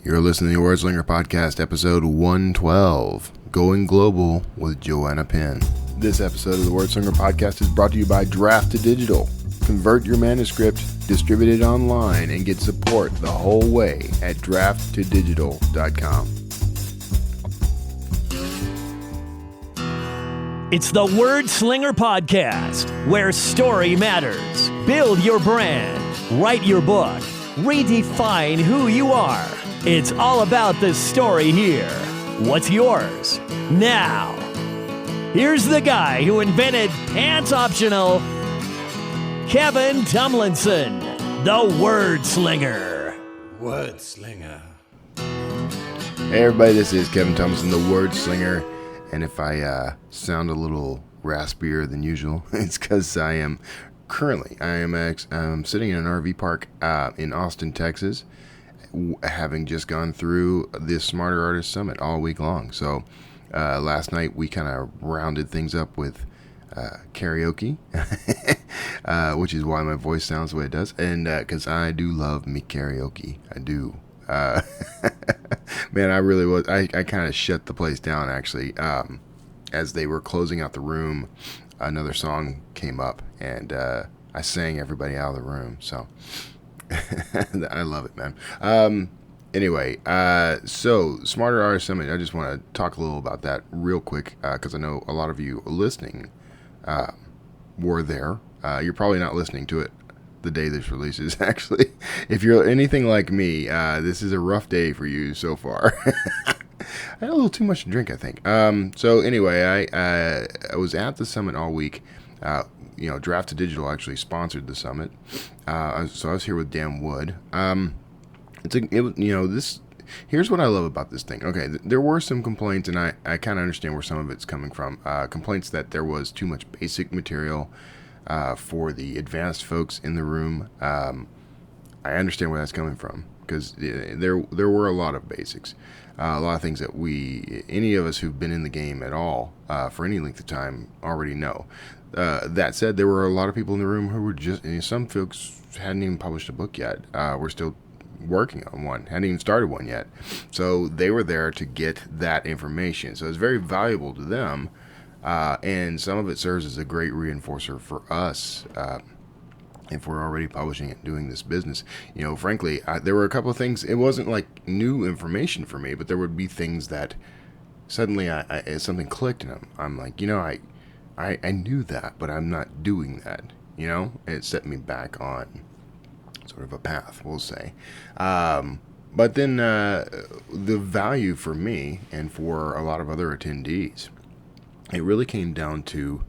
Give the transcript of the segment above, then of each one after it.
You're listening to the Wordslinger Podcast, episode 112, Going Global with Joanna Penn. This episode of the Wordslinger Podcast is brought to you by Draft to Digital. Convert your manuscript, distribute it online, and get support the whole way at drafttodigital.com. It's the Wordslinger Podcast, where story matters. Build your brand, write your book, redefine who you are. It's all about the story here. What's yours? Now, here's the guy who invented Pants Optional, Kevin Tomlinson, the Wordslinger. Wordslinger. Hey everybody, this is Kevin Tomlinson, the Wordslinger, and if I sound a little raspier than usual, it's because I am sitting in an RV park in Austin, Texas, having just gone through this Smarter Artist Summit all week long. So last night we kind of rounded things up with karaoke, which is why my voice sounds the way it does, and because I do love me karaoke. I do. Man, I really was. I kind of shut the place down, actually. As they were closing out the room, another song came up, and I sang everybody out of the room. So I love it, man. Anyway, so Smarter Artist Summit, I just want to talk a little about that real quick, because I know a lot of you listening were there. You're probably not listening to it the day this releases, actually. If you're anything like me, this is a rough day for you so far. I had a little too much to drink, I think. So anyway, I was at the summit all week. Draft to Digital actually sponsored the summit. So I was here with Dan Wood. Here's what I love about this thing. Okay, there were some complaints, and I kind of understand where some of it's coming from. Complaints that there was too much basic material for the advanced folks in the room. I understand where that's coming from, because there were a lot of basics, a lot of things that any of us who've been in the game at all for any length of time already know. That said, there were a lot of people in the room who were some folks hadn't even published a book yet. We're still working on one, hadn't even started one yet. So they were there to get that information. So it's very valuable to them. And some of it serves as a great reinforcer for us if we're already publishing and doing this business. Frankly, there were a couple of things. It wasn't like new information for me, but there would be things that suddenly something clicked, and I'm like, I knew that, but I'm not doing that. It set me back on sort of a path, we'll say. But then the value for me and for a lot of other attendees, it really came down to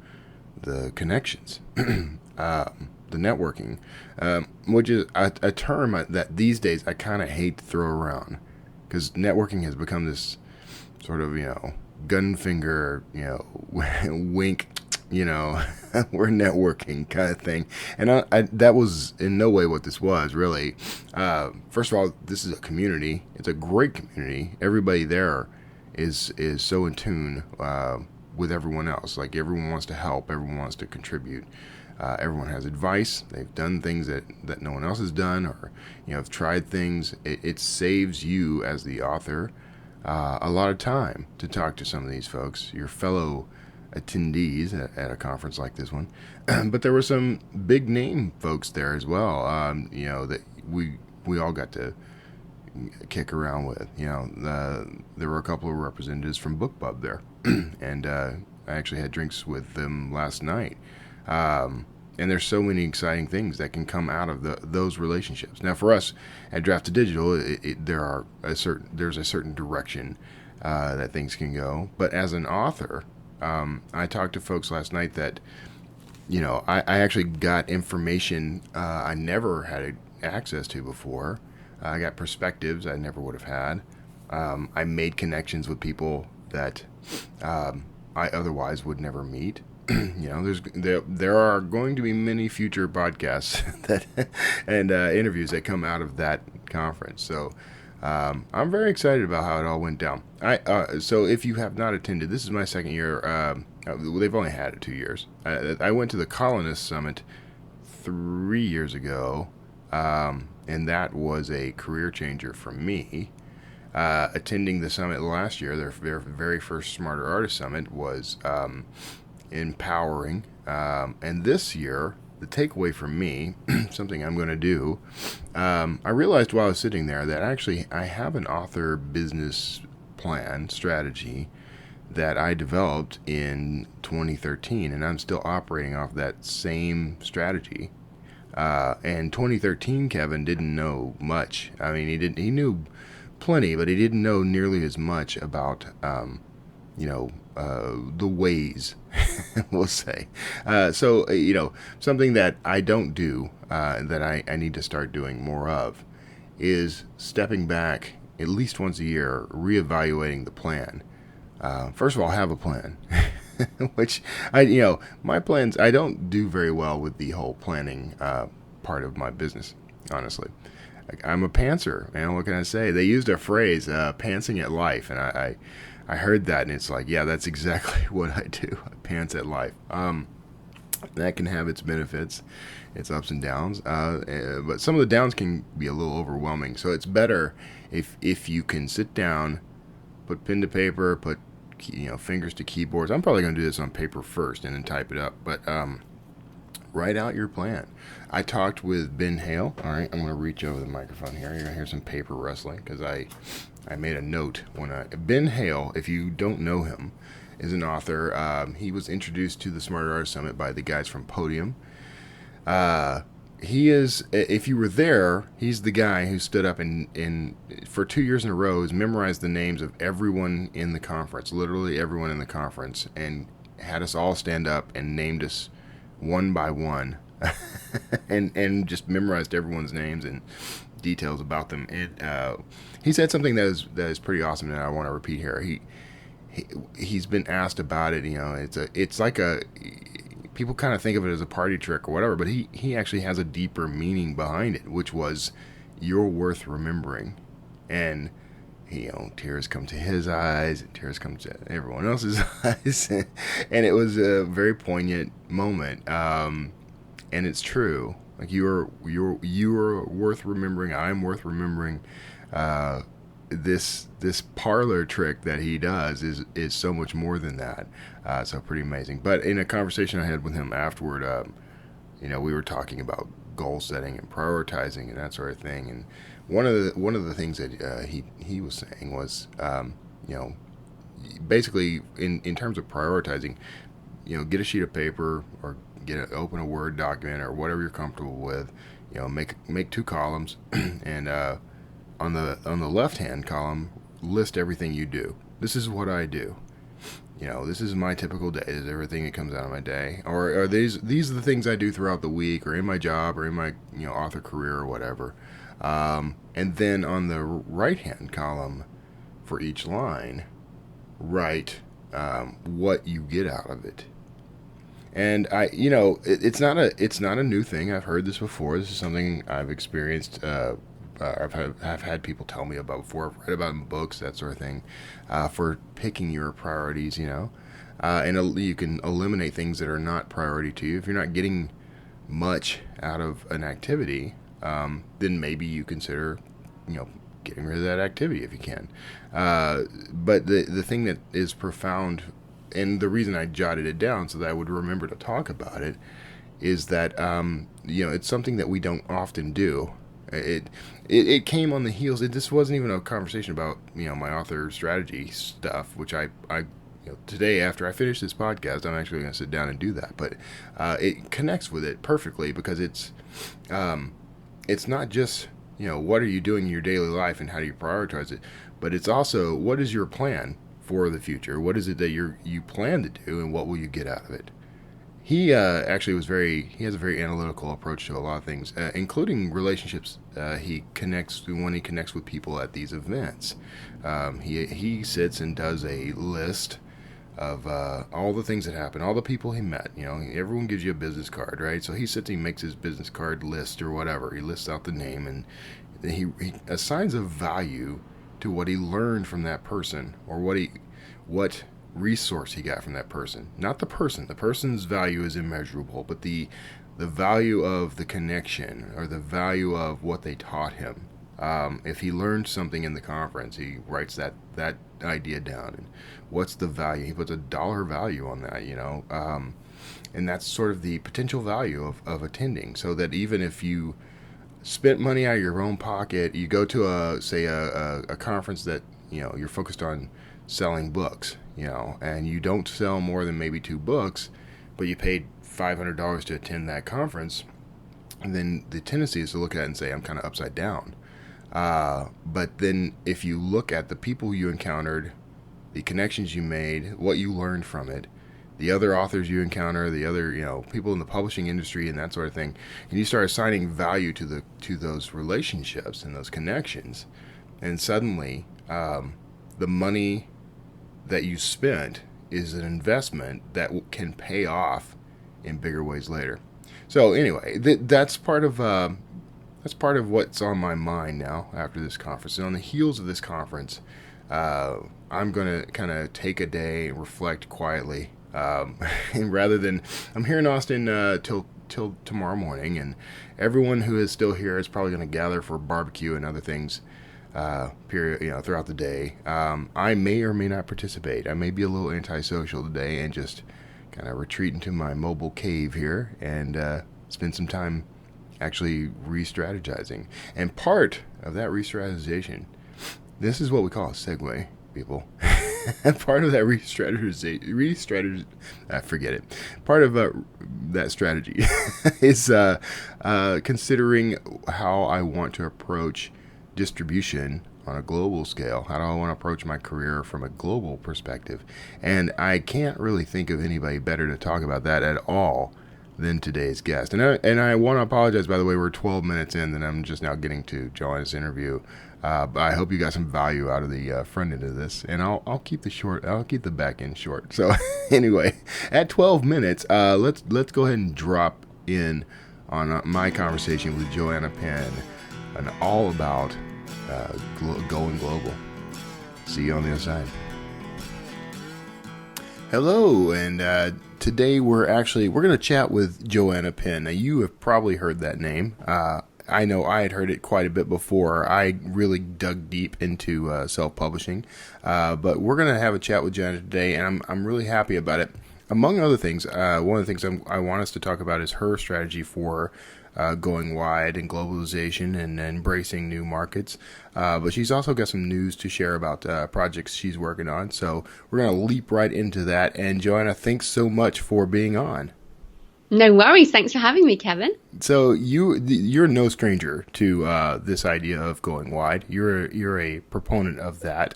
the connections, the networking, which is a term that these days I kind of hate to throw around, because networking has become this sort of, gun finger, wink, we're networking kind of thing. And that was in no way what this was, really. First of all, this is a community. It's a great community. Everybody there is so in tune with everyone else. Like, everyone wants to help, everyone wants to contribute, everyone has advice. They've done things that no one else has done, or have tried things. It saves you as the author a lot of time to talk to some of these folks, your fellow attendees at a conference like this one. But there were some big name folks there as well, that we all got to kick around with. There were a couple of representatives from Book Pub there, and I actually had drinks with them last night. And there's so many exciting things that can come out of those relationships. Now, for us at Draft to Digital, there's a certain direction that things can go. But as an author, I talked to folks last night that, I actually got information I never had access to before. I got perspectives I never would have had. I made connections with people that I otherwise would never meet. There are going to be many future podcasts and interviews that come out of that conference. So I'm very excited about how it all went down. So if you have not attended, this is my second year. They've only had it 2 years. I went to the Colonist Summit 3 years ago, and that was a career changer for me. attending the summit last year, their very first Smarter Artist Summit, was empowering. And this year, the takeaway from me, something I'm going to do, I realized while I was sitting there that actually I have an author business plan strategy that I developed in 2013, and I'm still operating off that same strategy. And 2013, Kevin didn't know much. I mean, he knew plenty, but he didn't know nearly as much about, the ways, we'll say. So, something that I don't do, that I need to start doing more of, is stepping back at least once a year, reevaluating the plan. First of all, have a plan, which my plans, I don't do very well with the whole planning part of my business, honestly. I'm a pantser, man. What can I say? They used a phrase, pantsing at life, and I heard that, and it's like, yeah, that's exactly what I do. I pants at life. That can have its benefits, its ups and downs, but some of the downs can be a little overwhelming. So it's better if you can sit down, put pen to paper, put fingers to keyboards. I'm probably going to do this on paper first and then type it up, but write out your plan. I talked with Ben Hale. All right, I'm going to reach over the microphone here. You're going to hear some paper rustling because I made a note Ben Hale, if you don't know him, is an author. He was introduced to the Smarter Artist Summit by the guys from Podium. He is, if you were there, he's the guy who stood up and for 2 years in a row has memorized the names of everyone in the conference, literally everyone in the conference, and had us all stand up and named us one by one, and just memorized everyone's names and details about them. And he said something that is pretty awesome that I want to repeat here. He's been asked about it. It's like people kind of think of it as a party trick or whatever, but he actually has a deeper meaning behind it, which was, you're worth remembering. And tears come to his eyes, and tears come to everyone else's eyes, and it was a very poignant moment. And it's true. Like, you're worth remembering. I'm worth remembering. This parlor trick that he does is so much more than that. So pretty amazing. But in a conversation I had with him afterward, we were talking about goal setting and prioritizing and that sort of thing. And one of the things that he was saying was, basically in terms of prioritizing, get a sheet of paper or open a Word document or whatever you're comfortable with. Make 2 columns and on the left-hand column, list everything you do. This is what I do. This is my typical day. This is everything that comes out of my day. Or these are the things I do throughout the week, or in my job, or in my author career, or whatever. And then on the right-hand column, for each line, write what you get out of it. And it's not a new thing. I've heard this before. This is something I've experienced. I've had people tell me about before. I've read about in books, that sort of thing, for picking your priorities, and you can eliminate things that are not priority to you. If you're not getting much out of an activity, then maybe you consider, getting rid of that activity if you can. But the thing that is profound, and the reason I jotted it down so that I would remember to talk about it, is that, it's something that we don't often do. It came on the heels. This wasn't even a conversation about my author strategy stuff, which I today after I finish this podcast, I'm actually going to sit down and do that. But it connects with it perfectly because it's not just what are you doing in your daily life and how do you prioritize it, but it's also what is your plan for the future. What is it that you plan to do, and what will you get out of it? He actually he has a very analytical approach to a lot of things, including relationships. When he connects with people at these events, he sits and does a list of all the things that happened, all the people he met. Everyone gives you a business card, right? So he sits and he makes his business card list or whatever. He lists out the name, and he assigns a value to what he learned from that person, or what resource he got from that person. Not the person. The person's value is immeasurable, but the value of the connection, or the value of what they taught him, If he learned something in the conference, he writes that idea down. And what's the value? He puts a dollar value on that, and that's sort of the potential value of attending. So that even if you spent money out of your own pocket, you go to a conference that you're focused on selling books, and you don't sell more than maybe 2 books, but you paid $500 to attend that conference, and then the tendency is to look at it and say, I'm kind of upside down. But then if you look at the people you encountered, the connections you made, what you learned from it, the other authors you encounter, the other people in the publishing industry and that sort of thing, and you start assigning value to those relationships and those connections, and suddenly the money that you spent is an investment that can pay off in bigger ways later. So anyway, that's part of what's on my mind now after this conference. And on the heels of this conference, I'm going to kind of take a day and reflect quietly. And rather than, I'm here in Austin till tomorrow morning, and everyone who is still here is probably going to gather for barbecue and other things throughout the day. I may or may not participate. I may be a little antisocial today and just kind of retreat into my mobile cave here and spend some time actually re-strategizing. And part of that re-strategization, this is what we call a segue, people. Part of that forget it. Part of that strategy is considering how I want to approach distribution on a global scale. How do I want to approach my career from a global perspective? And I can't really think of anybody better to talk about that at all than today's guest. And I want to apologize, by the way, we're 12 minutes in, and I'm just now getting to Joanna's interview. But I hope you got some value out of the front end of this, and I'll keep the back end short. So anyway, at 12 minutes, let's go ahead and drop in on my conversation with Joanna Penn, and all about going global. See you on the other side. Hello, and today we're going to chat with Joanna Penn. Now, you have probably heard that name. I know I had heard it quite a bit before I really dug deep into self-publishing, but we're going to have a chat with Joanna today, and I'm really happy about it. Among other things, one of the things I want us to talk about is her strategy for going wide and globalization and embracing new markets. But she's also got some news to share about projects she's working on. So we're going to leap right into that. And Joanna, thanks so much for being on. No worries. Thanks for having me, Kevin. So you're no stranger to this idea of going wide. You're a proponent of that.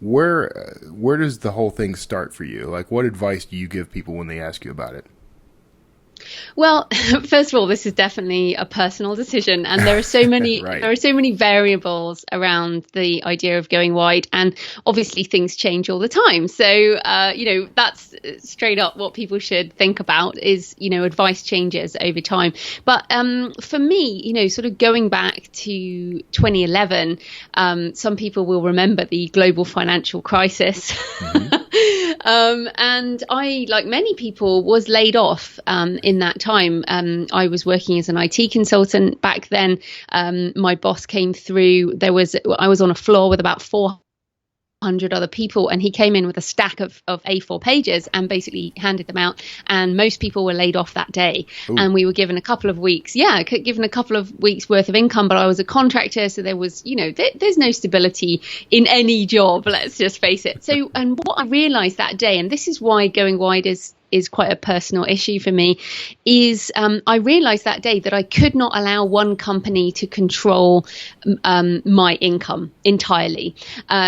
Where does the whole thing start for you? Like, what advice do you give people when they ask you about it? Well, first of all, this is definitely a personal decision, and there are so many right. There are so many variables around the idea of going wide, and obviously things change all the time. So, that's straight up what people should think about is, advice changes over time. But for me, sort of going back to 2011, some people will remember the global financial crisis. Mm-hmm. And I, like many people, was laid off in that time. I was working as an IT consultant back then. My boss came through. I was on a floor with about 400 other people, and he came in with a stack of A4 pages and basically handed them out, and most people were laid off that day. Ooh. And we were given a couple of weeks worth of income, but I was a contractor, so there was there's no stability in any job, let's just face it. So, and what I realized that day, and this is why going wide is quite a personal issue for me, is I realized that day that I could not allow one company to control my income entirely.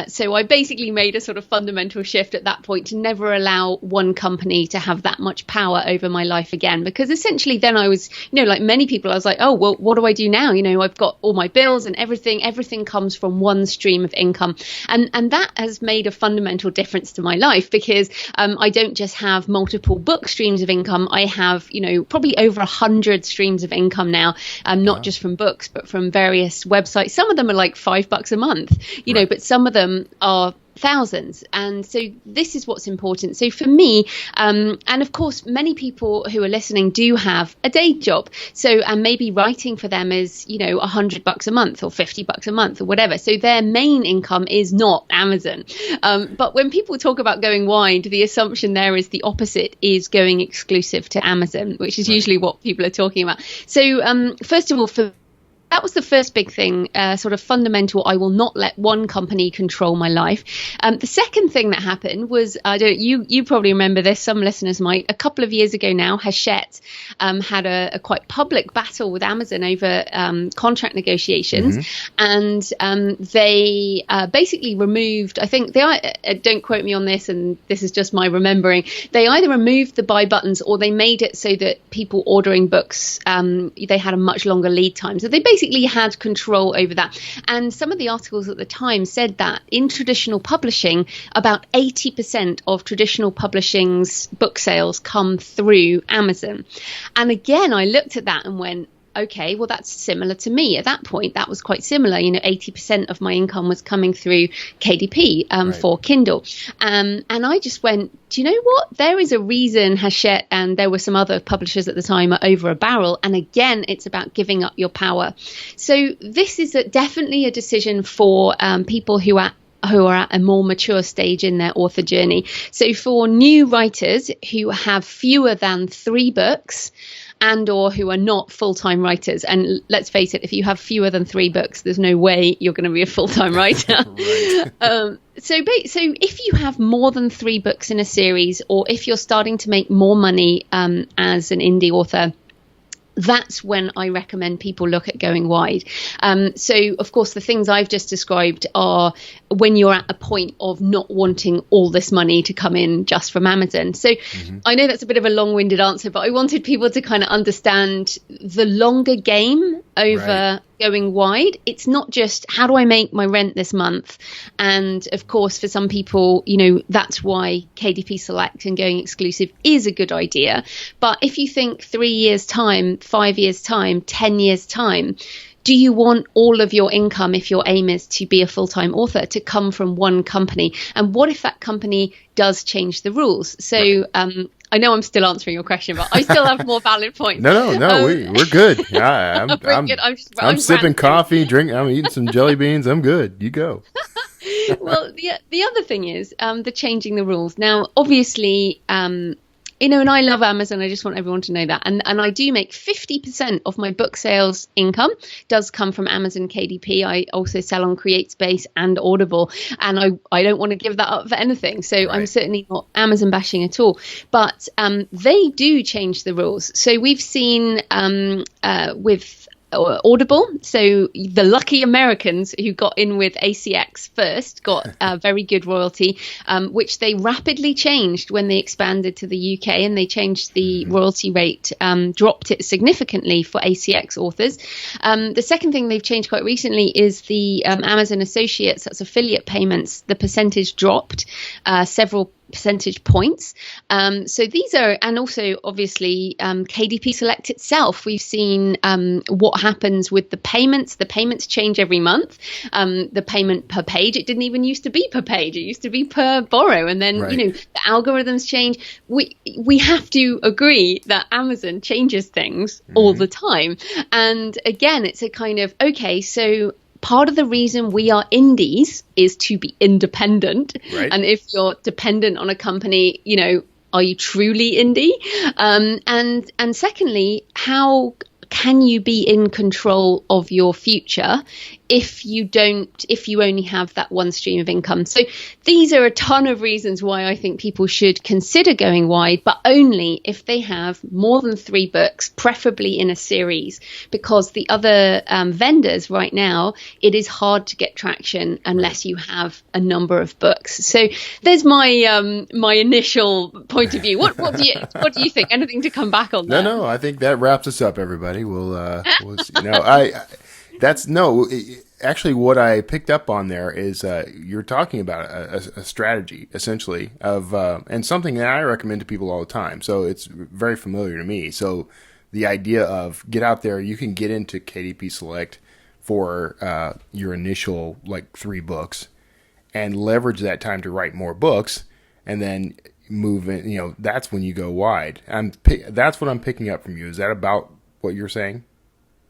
So I basically made a sort of fundamental shift at that point to never allow one company to have that much power over my life again. Because essentially then I was, like many people, I was like, oh, well, what do I do now? I've got all my bills and everything comes from one stream of income. And that has made a fundamental difference to my life, because I don't just have multiple book streams of income. I have, probably over 100 streams of income now, not just from books, but from various websites. Some of them are like $5 a month, right. But some of them are thousands. And so this is what's important. So for me, and of course, many people who are listening do have a day job. So, and maybe writing for them is, $100 a month or $50 a month or whatever. So their main income is not Amazon. But when people talk about going wide, the assumption there is the opposite, is going exclusive to Amazon, which is usually what people are talking about. So first of all, that was the first big thing, sort of fundamental. I will not let one company control my life. The second thing that happened was, you probably remember this, some listeners might, a couple of years ago now, Hachette had a quite public battle with Amazon over contract negotiations. And they basically removed, I think, don't quote me on this, and this is just my remembering, they either removed the buy buttons or they made it so that people ordering books, they had a much longer lead time. So they basically had control over that. And some of the articles at the time said that in traditional publishing, about 80% of traditional publishing's book sales come through Amazon. And again, I looked at that and went, okay, well, that's similar to me. At that point, that was quite similar. 80% of my income was coming through KDP for Kindle. And I just went, do you know what? There is a reason Hachette and there were some other publishers at the time are over a barrel. And again, it's about giving up your power. So this is definitely a decision for people who are at a more mature stage in their author journey. So for new writers who have fewer than 3 books, and or who are not full-time writers. And let's face it, if you have fewer than 3 books, there's no way you're going to be a full-time writer. So if you have more than 3 books in a series, or if you're starting to make more money as an indie author, that's when I recommend people look at going wide. So, of course, the things I've just described are when you're at a point of not wanting all this money to come in just from Amazon. So I know that's a bit of a long-winded answer, but I wanted people to kind of understand the longer game over going wide. It's not just how do I make my rent this month? And of course, for some people, that's why KDP Select and going exclusive is a good idea. But if you think 3 years time, 5 years time, 10 years time, do you want all of your income, if your aim is to be a full-time author, to come from one company? And what if that company does change the rules? So I know I'm still answering your question, but I still have more valid points. No, we're good. Yeah, I'm sipping coffee, I'm eating some jelly beans. I'm good. You go. Well, the other thing is the changing the rules. Now, obviously, and I love Amazon. I just want everyone to know that. And I do make 50% of my book sales income does come from Amazon KDP. I also sell on CreateSpace and Audible. And I don't want to give that up for anything. So I'm certainly not Amazon bashing at all. But they do change the rules. So we've seen with Audible. So the lucky Americans who got in with ACX first got a very good royalty, which they rapidly changed when they expanded to the UK, and they changed the royalty rate, dropped it significantly for ACX authors. The second thing they've changed quite recently is the Amazon Associates, that's affiliate payments. The percentage dropped several percentage points. So these are, and also obviously KDP Select itself, we've seen what happens with the payments. The payments change every month. The payment per page, it didn't even used to be per page. It used to be per borrow. And then, the algorithms change. We have to agree that Amazon changes things all the time. And again, it's a kind of, okay, so part of the reason we are indies is to be independent. And if you're dependent on a company, are you truly indie? And secondly, how can you be in control of your future if you only have that one stream of income? So these are a ton of reasons why I think people should consider going wide, but only if they have more than 3 books, preferably in a series, because the other vendors right now, it is hard to get traction unless you have a number of books. So there's my my initial point of view. What do you think? Anything to come back on that? No, I think that wraps us up, everybody. We'll actually, what I picked up on there is you're talking about a strategy, essentially, of and something that I recommend to people all the time. So it's very familiar to me. So the idea of get out there, you can get into KDP Select for your initial 3 books, and leverage that time to write more books, and then move in. That's when you go wide. That's what I'm picking up from you. Is that about what you're saying?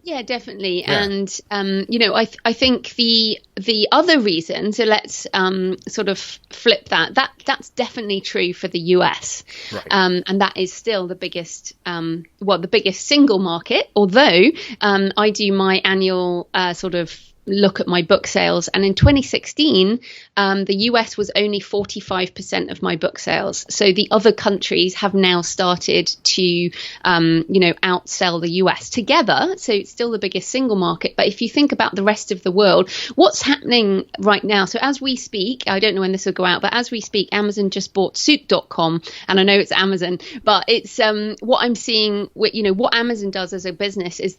Yeah, definitely. Yeah. And, I think the other reason, so let's sort of flip that's definitely true for the US. Right. And that is still the biggest, the biggest single market, although I do my annual sort of look at my book sales, and in 2016 the US was only 45% of my book sales. So the other countries have now started to outsell the US together, so it's still the biggest single market. But if you think about the rest of the world, what's happening right now, so as we speak, I don't know when this will go out, but as we speak, Amazon just bought soup.com, and I know it's Amazon, but it's what I'm seeing what Amazon does as a business is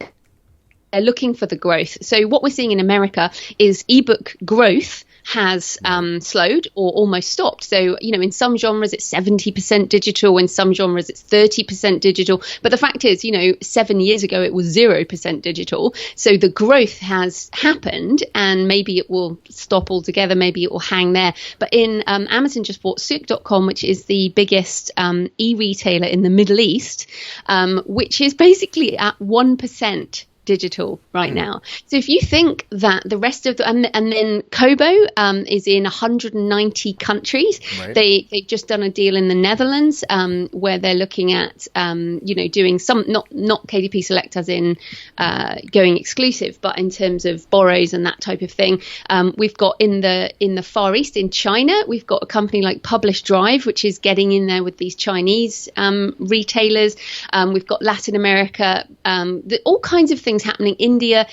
they're looking for the growth. So what we're seeing in America is ebook growth has slowed or almost stopped. So, in some genres, it's 70% digital. In some genres, it's 30% digital. But the fact is, 7 years ago, it was 0% digital. So the growth has happened, and maybe it will stop altogether. Maybe it will hang there. But in Amazon just bought soup.com, which is the biggest e-retailer in the Middle East, which is basically at 1% digital right now. So if you think that the rest of the and then Kobo is in 190 countries. Right. They've just done a deal in the Netherlands where they're looking at doing some not KDP Select as in going exclusive, but in terms of borrows and that type of thing. We've got in the Far East, in China, we've got a company like Publish Drive, which is getting in there with these Chinese retailers. We've got Latin America, all kinds of things happening. India,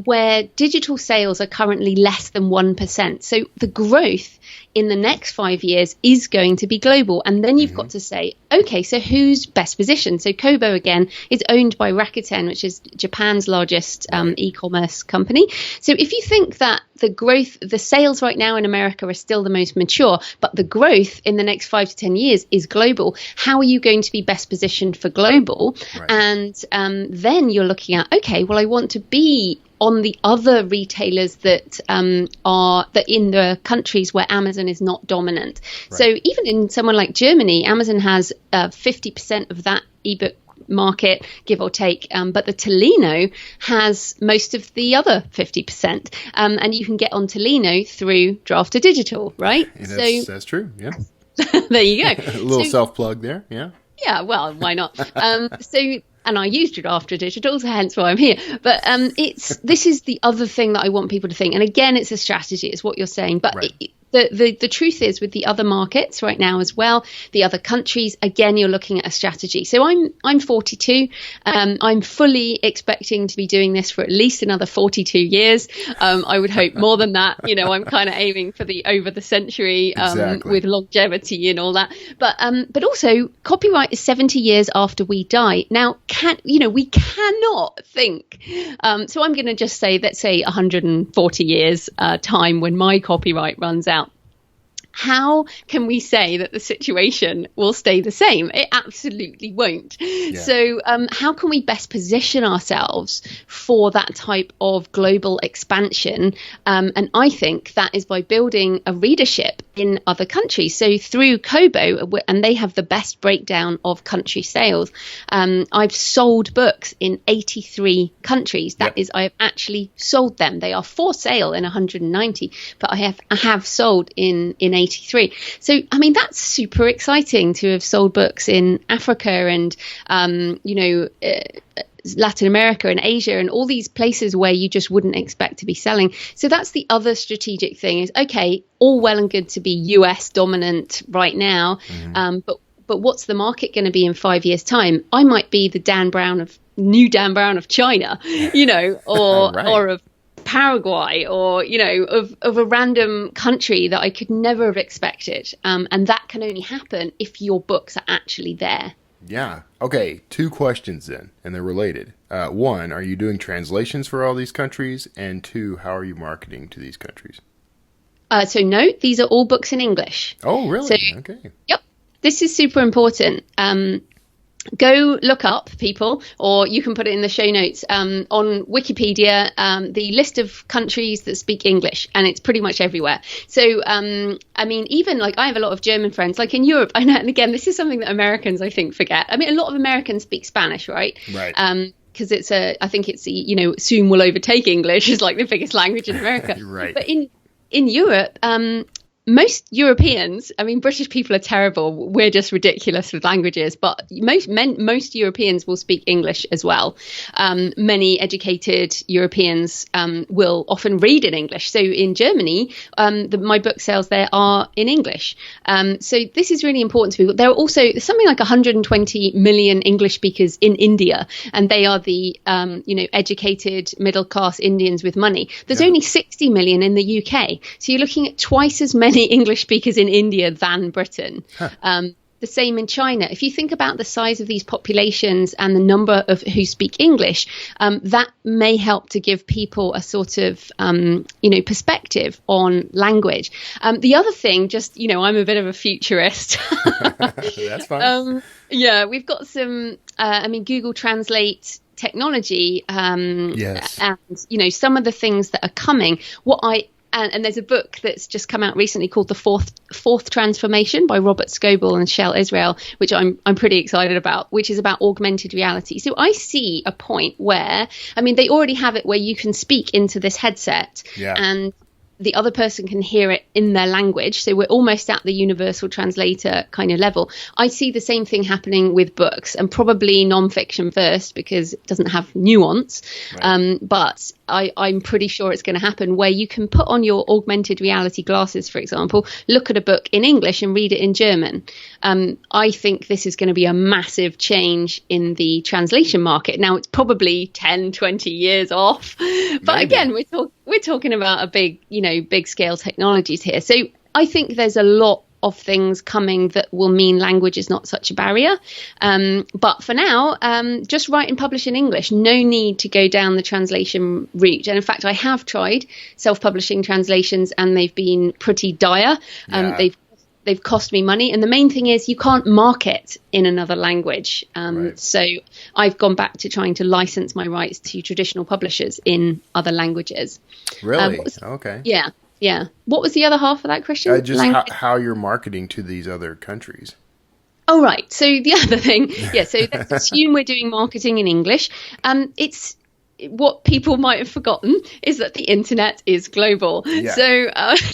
where digital sales are currently less than 1%. So the growth in the next 5 years is going to be global. And then you've got to say, okay, so who's best positioned? So Kobo, again, is owned by Rakuten, which is Japan's largest e-commerce company. So if you think that the sales right now in America are still the most mature, but the growth in the next 5 to 10 years is global, how are you going to be best positioned for global? Right. And then you're looking at, okay, well, I want to be on the other retailers that are in the countries where Amazon is not dominant. Right. So even in someone like Germany, Amazon has 50% of that ebook market, give or take, but the Tolino has most of the other 50%, and you can get on Tolino through Draft to Digital, right? That's true. Yeah. There you go. A little self-plug there. Yeah. Yeah. Well, why not? And I used it after digital, so hence why I'm here. But this is the other thing that I want people to think. And again, it's a strategy. It's what you're saying. But right. The truth is, with the other markets right now as well, the other countries, again, you're looking at a strategy. So I'm 42. I'm fully expecting to be doing this for at least another 42 years. I would hope more than that. I'm kind of aiming for the over the century exactly. With longevity and all that. But also, copyright is 70 years after we die. Now, we cannot think. So I'm going to just say, let's say 140 years time when my copyright runs out. How can we say that the situation will stay the same? It absolutely won't. Yeah. So how can we best position ourselves for that type of global expansion? And I think that is by building a readership in other countries. So through Kobo, and they have the best breakdown of country sales. I've sold books in 83 countries. That is, I have actually sold them. They are for sale in 190, but I have sold in 83. So, I mean, that's super exciting to have sold books in Africa and, Latin America and Asia and all these places where you just wouldn't expect to be selling. So that's the other strategic thing is, okay, all well and good to be US dominant right now. Mm-hmm. But what's the market going to be in 5 years' time? I might be the new Dan Brown of China, or right. or of Paraguay, or of a random country that I could never have expected, and that can only happen if your books are actually there. Yeah. Okay. 2 questions then, and they're related. 1, are you doing translations for all these countries? And 2, how are you marketing to these countries? So no, these are all books in English. Oh, really? So, okay. Yep. This is super important. go look up, people, or you can put it in the show notes, on Wikipedia, the list of countries that speak English, and it's pretty much everywhere. So, I mean, even like I have a lot of German friends, like in Europe. I know, and again, this is something that Americans, I think, forget. I mean, a lot of Americans speak Spanish, right? Right. Because I think it's, soon will overtake English as like the biggest language in America. Right. But in Europe, most Europeans, I mean, British people are terrible. We're just ridiculous with languages, but most Europeans will speak English as well. Many educated Europeans will often read in English. So in Germany, my book sales there are in English. So this is really important to people. There are also something like 120 million English speakers in India, and they are the educated middle class Indians with money. There's only 60 million in the UK. So you're looking at twice as many English speakers in India than Britain. The same in China. If you think about the size of these populations and the number of who speak English, that may help to give people a sort of, perspective on language. The other thing, I'm a bit of a futurist. That's fine. We've got some, Google Translate technology, Yes. and, some of the things that are coming. And there's a book that's just come out recently called The Fourth Transformation by Robert Scoble and Shel Israel, which I'm pretty excited about, which is about augmented reality. So I see a point where, they already have it where you can speak into this headset, and the other person can hear it in their language. So we're almost at the universal translator kind of level. I see the same thing happening with books, and probably nonfiction first because it doesn't have nuance. Right. But I'm pretty sure it's going to happen where you can put on your augmented reality glasses, for example, look at a book in English and read it in German. I think this is going to be a massive change in the translation market. Now, it's probably 10, 20 years off. But Maybe. Again, we're talking about a big scale technologies here. So I think there's a lot of things coming that will mean language is not such a barrier. But for now, just write and publish in English. No need to go down the translation route. And in fact, I have tried self-publishing translations and they've been pretty dire. They've cost me money. And the main thing is you can't market in another language. Right. So I've gone back to trying to license my rights to traditional publishers in other languages. Really? Okay. Yeah. Yeah. What was the other half of that question? Just how you're marketing to these other countries. Oh, right. So the other thing, so let's assume we're doing marketing in English. It's what people might have forgotten is that the internet is global. Yeah. So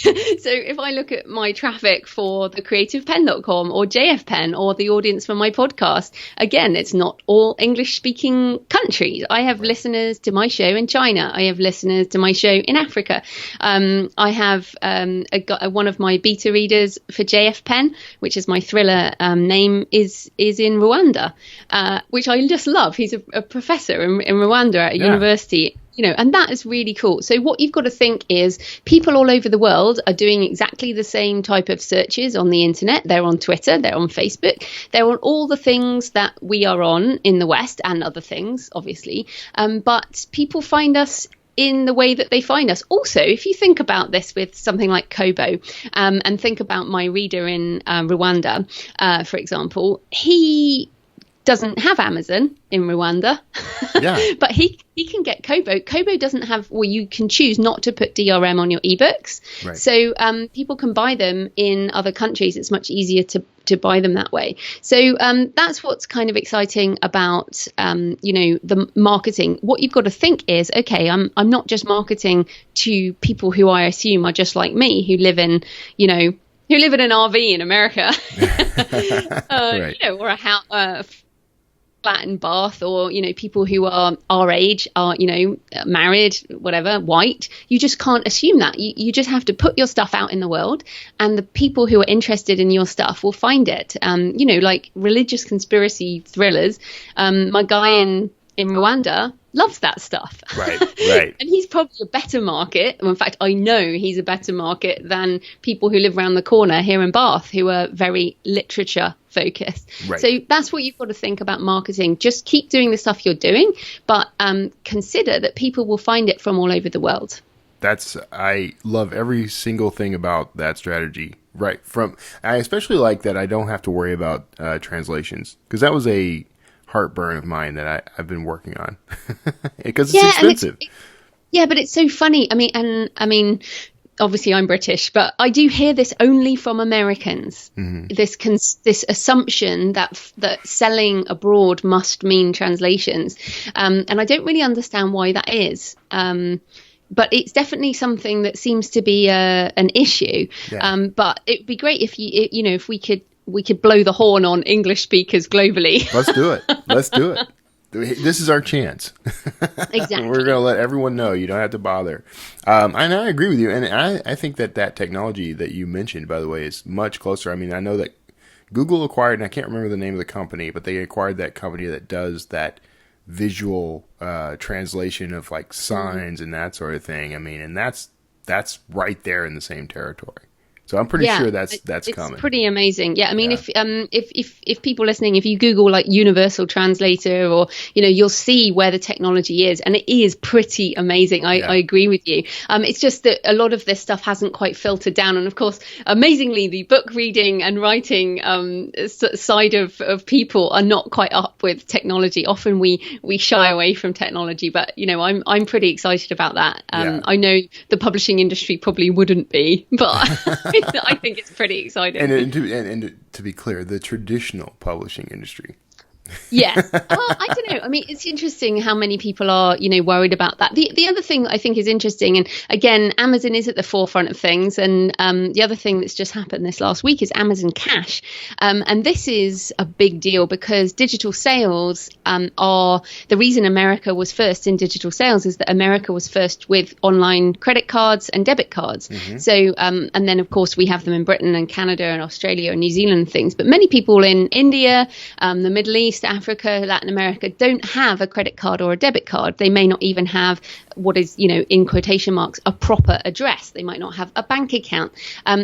if I look at my traffic for the creativepenn.com or JFPenn or the audience for my podcast, again, it's not all English speaking countries. I have listeners to my show in China. I have listeners to my show in Africa. I have one of my beta readers for JFPenn, which is my thriller name, is in Rwanda, which I just love. He's a professor in Rwanda at a university, and that is really cool. So what you've got to think is people all over the world are doing exactly the same type of searches on the internet. They're on Twitter, they're on Facebook, they're on all the things that we are on in the West and other things, obviously. But people find us in the way that they find us. Also, if you think about this with something like Kobo, and think about my reader in Rwanda, for example, he doesn't have Amazon in Rwanda, but he can get Kobo. Kobo doesn't have, you can choose not to put DRM on your ebooks. Right. So people can buy them in other countries. It's much easier to buy them that way. So that's what's kind of exciting about, the marketing. What you've got to think is, okay, I'm not just marketing to people who I assume are just like me, who live in an RV in America, right. Or a house, flat in Bath, or people who are our age, are married, whatever, white. You just can't assume that. You just have to put your stuff out in the world, and the people who are interested in your stuff will find it. Like religious conspiracy thrillers. My guy in Rwanda loves that stuff. Right. And he's probably a better market. In fact, I know he's a better market than people who live around the corner here in Bath, who are very literature focused. Right. So that's what you've got to think about marketing. Just keep doing the stuff you're doing, but consider that people will find it from all over the world. I love every single thing about that strategy. Right. I especially like that I don't have to worry about translations, because that was heartburn of mine that I've been working on because it's expensive. Yeah, but it's so funny. I mean, obviously I'm British, but I do hear this only from Americans. This assumption that selling abroad must mean translations, and I don't really understand why that is. But it's definitely something that seems to be an issue. Yeah. But it'd be great if if we could blow the horn on English speakers globally. Let's do it. Let's do it. This is our chance. Exactly. We're going to let everyone know you don't have to bother. And I agree with you. And I think that technology that you mentioned, by the way, is much closer. I mean, I know that Google acquired, and I can't remember the name of the company, but they acquired that company that does that visual translation of like signs and that sort of thing. I mean, and that's right there in the same territory. So I'm pretty sure that's coming. It's pretty amazing. Yeah, I mean, if people listening, if you Google like universal translator, or you'll see where the technology is, and it is pretty amazing. I agree with you. It's just that a lot of this stuff hasn't quite filtered down, and of course, amazingly, the book reading and writing side of people are not quite up with technology. Often we shy away from technology, but I'm pretty excited about that. I know the publishing industry probably wouldn't be, but I think it's pretty exciting. And to be clear, the traditional publishing industry. Yeah. Well, I don't know. I mean, it's interesting how many people are, worried about that. The other thing I think is interesting, and again, Amazon is at the forefront of things. And the other thing that's just happened this last week is Amazon Cash. And this is a big deal because digital sales are the reason America was first in digital sales is that America was first with online credit cards and debit cards. Mm-hmm. So and then, of course, we have them in Britain and Canada and Australia and New Zealand and things. But many people in India, the Middle East, Africa, Latin America don't have a credit card or a debit card. They may not even have what is, in quotation marks, a proper address. They might not have a bank account.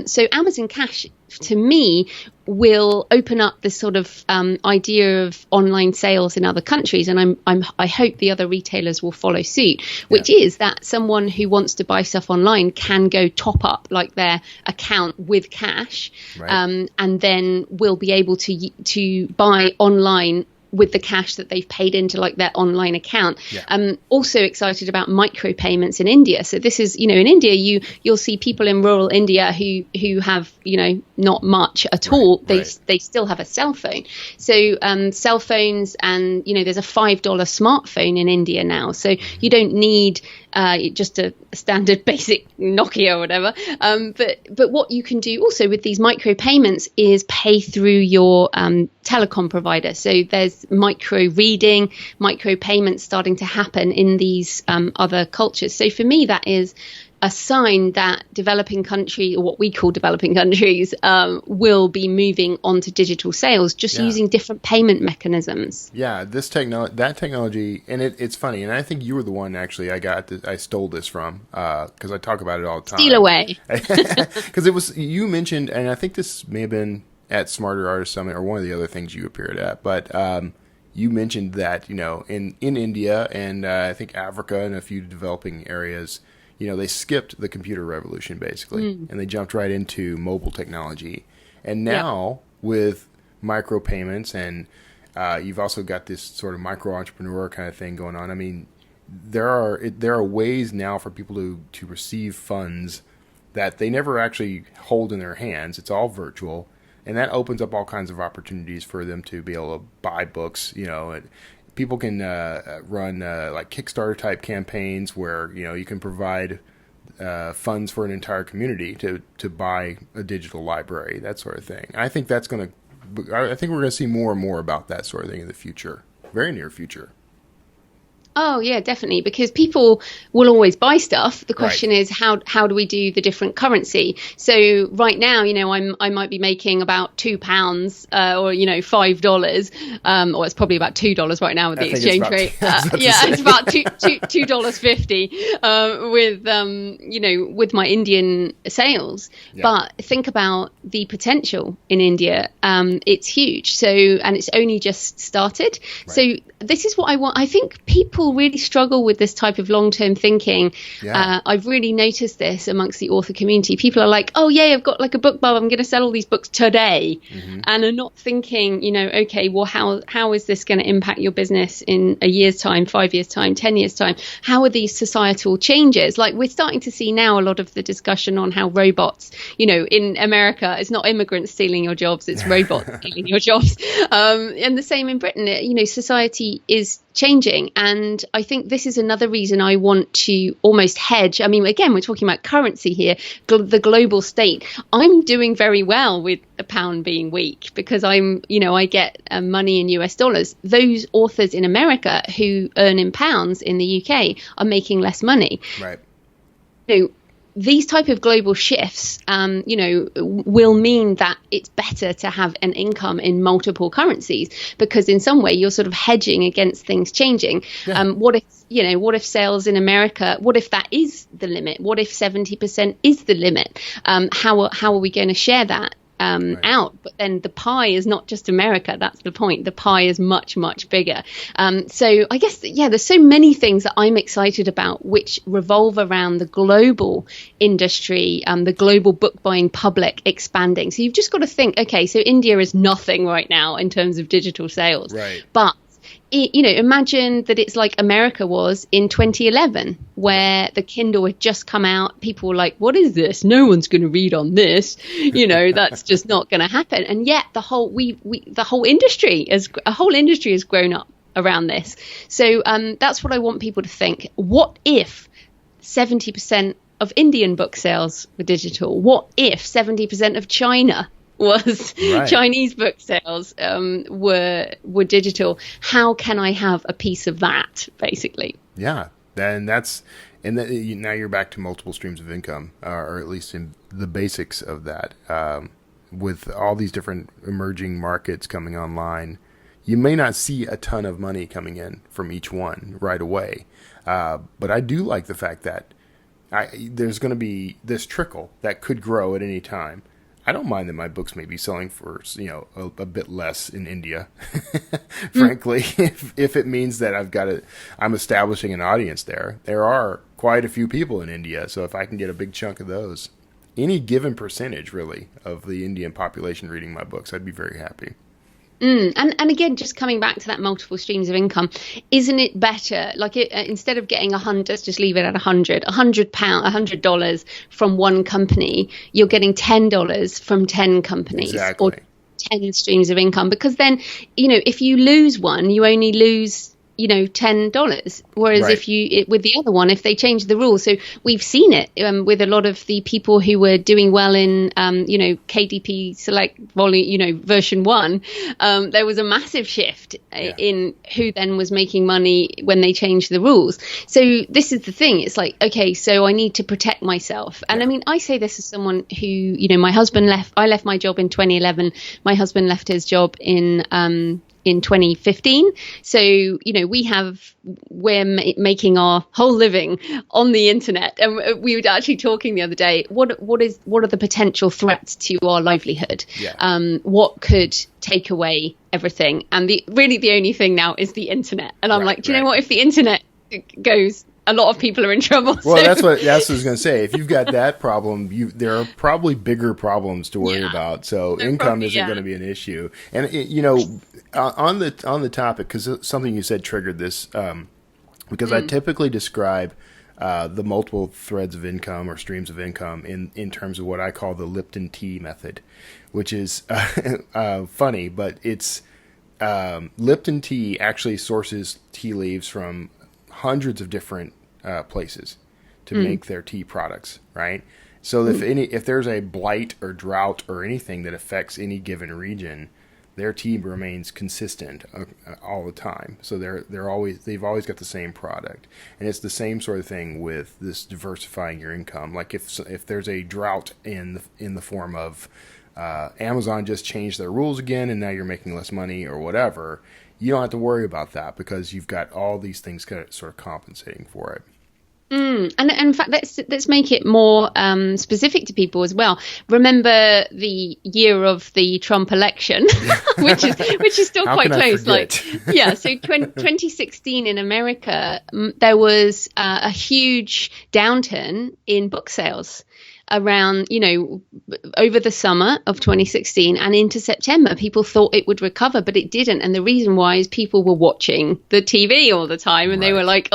So Amazon Cash, to me, will open up this sort of idea of online sales in other countries, and I hope the other retailers will follow suit. Which is that someone who wants to buy stuff online can go top up like their account with cash, right. And then will be able to buy online with the cash that they've paid into like their online account. Yeah. I'm also excited about micropayments in India. So this is, in India, you'll see people in rural India who have, not much at all. They still have a cell phone. So cell phones, and, there's a $5 smartphone in India now. So you don't need just a standard basic Nokia or whatever. But what you can do also with these micropayments is pay through your telecom provider. So there's micro reading, micro payments starting to happen in these other cultures. So for me, that is a sign that developing country, or what we call developing countries, will be moving on to digital sales, just using different payment mechanisms. Yeah, that technology, and it's funny, and I think you were the one actually I stole this from, because I talk about it all the time. Steal away. Because you mentioned, and I think this may have been at Smarter Artist Summit or one of the other things you appeared at, but you mentioned that, in India and I think Africa and a few developing areas, they skipped the computer revolution basically, and they jumped right into mobile technology. And now with micropayments, and you've also got this sort of micro entrepreneur kind of thing going on. I mean, there are ways now for people to receive funds that they never actually hold in their hands. It's all virtual. And that opens up all kinds of opportunities for them to be able to buy books. People can run like Kickstarter type campaigns where you can provide funds for an entire community to buy a digital library, that sort of thing. I think we're going to see more and more about that sort of thing in the future, very near future. Oh, yeah, definitely, because people will always buy stuff. The question is, how do we do the different currency? So right now, I might be making about £2 or, $5, or it's probably about $2 right now with the exchange rate. It's about $2.50 with my Indian sales. Yeah. But think about the potential in India. It's huge. So, and it's only just started. Right. So this is what I want. I think people people really struggle with this type of long-term thinking. Yeah. I've really noticed this amongst the author community. People are like, oh, yeah, I've got like a book bubble. I'm going to sell all these books today. And are not thinking, okay, well, how is this going to impact your business in a year's time, 5 years' time, 10 years' time? How are these societal changes? Like, we're starting to see now a lot of the discussion on how robots, in America, it's not immigrants stealing your jobs, it's robots stealing your jobs. And the same in Britain. Society is changing. And I think this is another reason I want to almost hedge. I mean, again, we're talking about currency here, the global state. I'm doing very well with the pound being weak because I get money in US dollars. Those authors in America who earn in pounds in the UK are making less money. Right. These type of global shifts, will mean that it's better to have an income in multiple currencies because in some way you're sort of hedging against things changing. Yeah. What if sales in America, what if that is the limit? What if 70% is the limit? How are we going to share that? Out, but then the pie is not just America. That's the point. The pie is much, much bigger. So I guess, there's so many things that I'm excited about, which revolve around the global industry, the global book buying public expanding. So you've just got to think, okay, so India is nothing right now in terms of digital sales, right? But imagine that it's like America was in 2011, where the Kindle had just come out. People were like, what is this? No one's going to read on this. That's just not going to happen. And yet the whole industry has grown up around this. So that's what I want people to think. What if 70% of Indian book sales were digital? What if 70% of China was right. Chinese book sales were digital? How can I have a piece of that, basically? Yeah, and now you're back to multiple streams of income, or at least in the basics of that. With all these different emerging markets coming online, you may not see a ton of money coming in from each one right away, but I do like the fact that there's going to be this trickle that could grow at any time. I don't mind that my books may be selling for, a bit less in India, frankly, if it means that I'm establishing an audience there. There are quite a few people in India, so if I can get a big chunk of those, any given percentage, really, of the Indian population reading my books, I'd be very happy. And again, just coming back to that multiple streams of income, isn't it better? Like instead of getting let's just leave it at $100 from one company, you're getting $10 from 10 companies. Exactly. Or 10 streams of income, because then, if you lose one, you only lose $10. Whereas right. With the other one, if they change the rules, so we've seen it with a lot of the people who were doing well in, KDP Select volume, version 1, there was a massive shift in who then was making money when they changed the rules. So this is the thing. It's like, okay, so I need to protect myself. And I mean, I say this as someone who, my husband I left my job in 2011. My husband left his job in 2015. So, we're making our whole living on the internet. And we were actually talking the other day, what are the potential threats to our livelihood? Yeah. What could take away everything? And the only thing now is the internet. And I'm like, do you know what? If the internet goes, a lot of people are in trouble. Well, that's what I was going to say. If you've got that problem, there are probably bigger problems to worry about. So income isn't going to be an issue. And on the topic, because something you said triggered this, because I typically describe the multiple threads of income or streams of income in terms of what I call the Lipton tea method, which is funny, but it's Lipton tea actually sources tea leaves from hundreds of different places to make their tea products, right? So if there's a blight or drought or anything that affects any given region, their tea remains consistent all the time. So they've always got the same product, and it's the same sort of thing with this diversifying your income. Like if there's a drought in the form of Amazon just changed their rules again, and now you're making less money or whatever, you don't have to worry about that because you've got all these things sort of compensating for it. And in fact, let's make it more specific to people as well. Remember the year of the Trump election, which is still quite close. So 2016 in America, there was a huge downturn in book sales around, over the summer of 2016 and into September. People thought it would recover, but it didn't. And the reason why is people were watching the TV all the time, and they were like,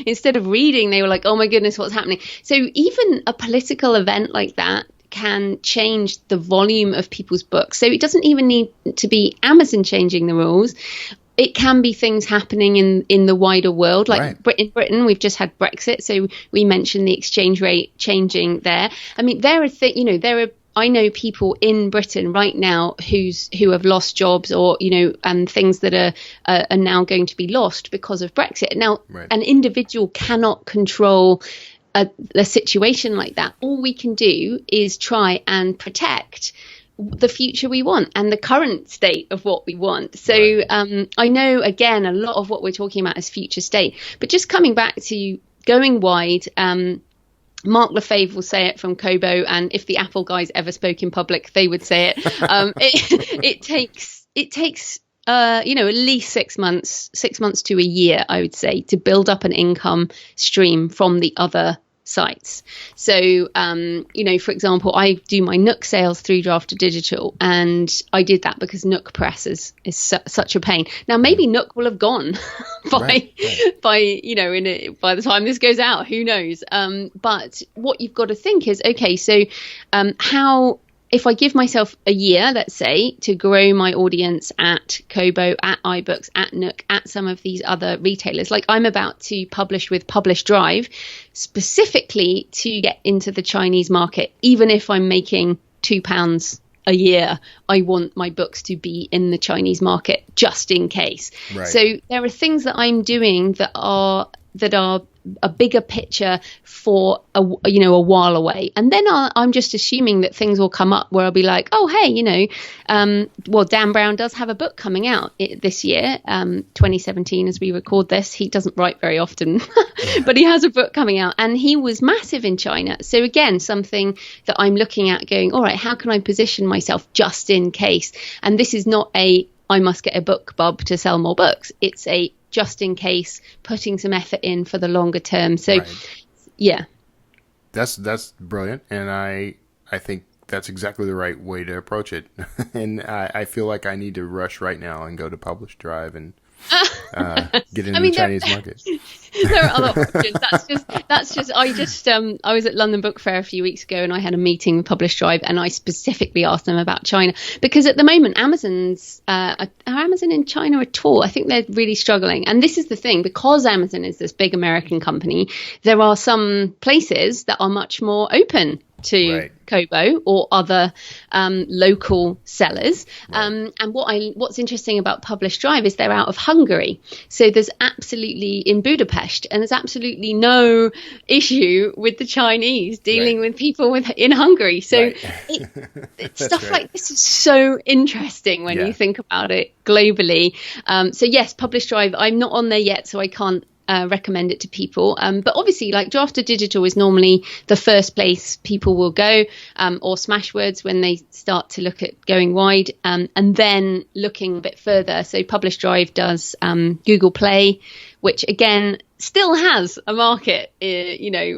instead of reading, they were like, oh my goodness, what's happening? So even a political event like that can change the volume of people's books. So it doesn't even need to be Amazon changing the rules. It can be things happening in the wider world, like in Britain, we've just had Brexit. So we mentioned the exchange rate changing there. I mean, I know people in Britain right now who have lost jobs or, and things that are now going to be lost because of Brexit. Now, an individual cannot control a situation like that. All we can do is try and protect the future we want and the current state of what we want. So I know, again, a lot of what we're talking about is future state, but just coming back to going wide, Mark Lefebvre will say it from Kobo, and if the Apple guys ever spoke in public, they would say it. It takes at least 6 months to a year, I would say, to build up an income stream from the other sites. So, for example, I do my Nook sales through Draft to Digital, and I did that because Nook Press is such a pain. Now, maybe Nook will have gone by the time this goes out, who knows? But what you've got to think is, okay, so how, if I give myself a year, let's say, to grow my audience at Kobo, at iBooks, at Nook, at some of these other retailers, like I'm about to publish with Publish Drive, specifically to get into the Chinese market, even if I'm making £2 a year, I want my books to be in the Chinese market just in case. So there are things that I'm doing that are a bigger picture for a while away, and then I'm just assuming that things will come up where I'll be like, oh hey, Dan Brown does have a book coming out this year, 2017 as we record this. He doesn't write very often but he has a book coming out, and he was massive in China. So again, something that I'm looking at going, all right, how can I position myself just in case? And this is not I must get a book bub to sell more books. It's a just in case, putting some effort in for the longer term. So, yeah. That's brilliant. And I think that's exactly the right way to approach it. And I feel like I need to rush right now and go to Publish Drive and get into the Chinese market. There are other options. I was at London Book Fair a few weeks ago, and I had a meeting with Publish Drive, and I specifically asked them about China, because at the moment are Amazon in China at all? I think they're really struggling. And this is the thing, because Amazon is this big American company, there are some places that are much more open to Kobo or other local sellers. And what's interesting about Publish Drive is they're out of Hungary. So there's absolutely, in Budapest, and there's absolutely no issue with the Chinese dealing with people in Hungary. So stuff like this is so interesting when you think about it globally. So yes, Publish Drive, I'm not on there yet, so I can't recommend it to people, but obviously, like, Draft to Digital is normally the first place people will go, or Smashwords when they start to look at going wide, and then looking a bit further. So Publish Drive does Google Play, which again still has a market,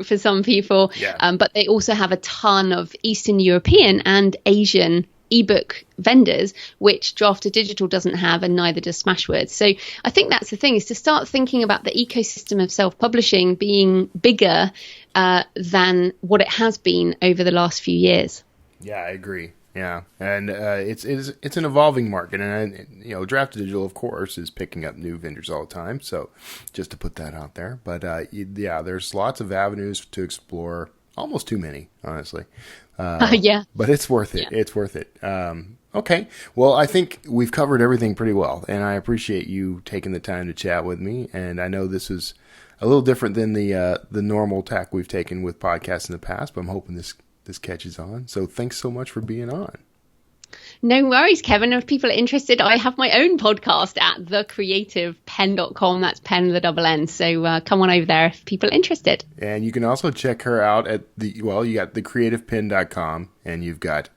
for some people, but they also have a ton of Eastern European and Asian ebook vendors, which Draft to Digital doesn't have, and neither does Smashwords. So I think that's the thing, is to start thinking about the ecosystem of self-publishing being bigger than what it has been over the last few years. Yeah, I agree. Yeah, and it's an evolving market, and Draft to Digital, of course, is picking up new vendors all the time. So just to put that out there, but there's lots of avenues to explore. Almost too many, honestly. But it's worth it. It's worth it. Okay. Well, I think we've covered everything pretty well, and I appreciate you taking the time to chat with me. And I know this is a little different than the normal tack we've taken with podcasts in the past, but I'm hoping this catches on. So thanks so much for being on. No worries, Kevin. If people are interested, I have my own podcast at thecreativepenn.com. That's Penn with a double N. So come on over there if people are interested. And you can also check her out at you got thecreativepenn.com, and you've got